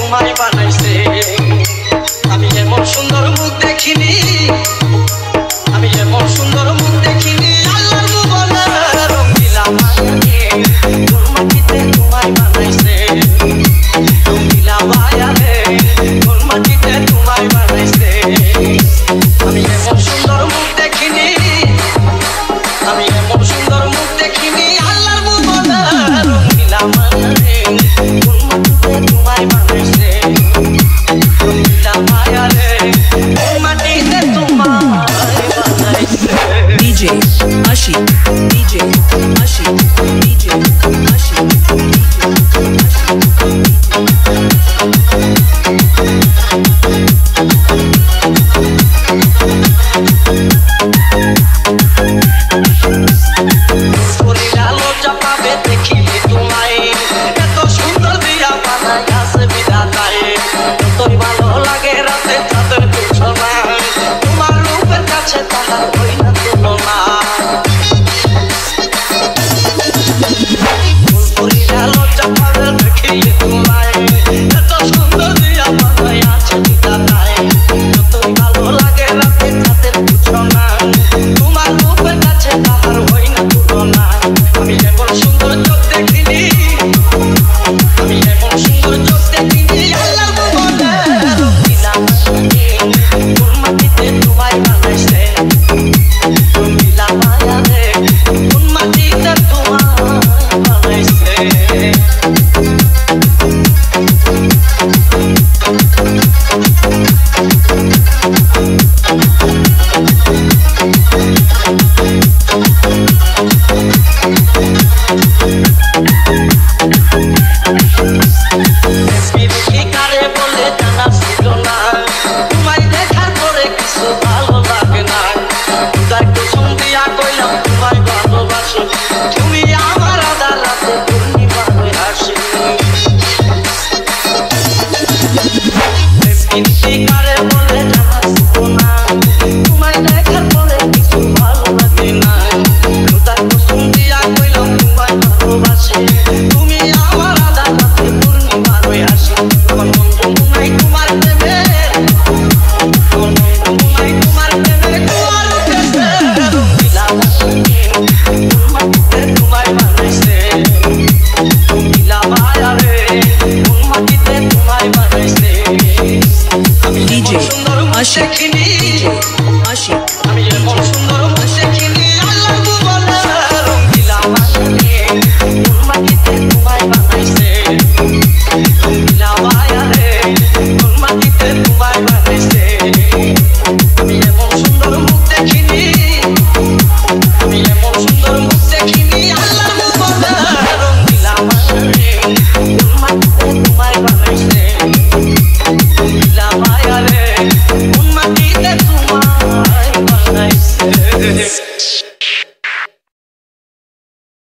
তোমায় বানাইছে আমি এমন সুন্দর মুখ দেখিনি আমি এমন সুন্দর মুখ দেখিনি আল্লাহর ভুবনে রঙিলা মায়াকে তোর মাটিতে তোমায় বানাইছে রঙিলা মায়াকে তোর মাটিতে তোমায় বানাইছে আমি এমন সুন্দর মুখ দেখিনি আমি এমন সুন্দর মুখ দেখিনি আল্লাহর ভুবনে রঙিলা মায়াকে তোর মাটিতে তোমায় বানাইছে রঙিলা মায়াকে তোর মাটিতে তোমায় বানাইছে DJ Ashik, DJ Ashik, DJ Ashik, শরীর আলো চাপাবে দেখিলে তোমায় এত সুন্দর দিয়া বানাইয়াছে বিধাতায় যতই ভালো লাগে রাতে চাঁদের তুলনা তোমার রূপের কাছে তাহার হই না তুলনা শরীর আলো চাপাবে দেখিলে তোমায় এত সুন্দর দিয়া বানাইয়াছে বিধাতায় যতই ভালো লাগে রাতে চাঁদের তুলনা তোমার রূপের কাছে তাহার হই না তুলনা আমি এমন সুন্দর চোখ দেখিনি আমি এমন সুন্দর চোখ দেখিনি আল্লাহর ভুবনে রঙিলা মায়াকে তোর মাটিতে তোমায় বানাইছে রঙিলা মায়াকে তোর মাটিতে তোমায় বানাইছে কারে বলে জানা ছিল না তোমায় দেখার পরে কিছু ভালো লাগে না তাই কুসুম দিয়া কইলাম তোমায় ভালোবাসি তুমি আমার আদালতে পূর্ণিমা হয়ে হাসি কারে বলে জানা ছিল না তোমায় দেখার পরে কিছু ভালো লাগে না তাই কুসুম দিয়া কইলাম তোমায় ভালোবাসি তুমি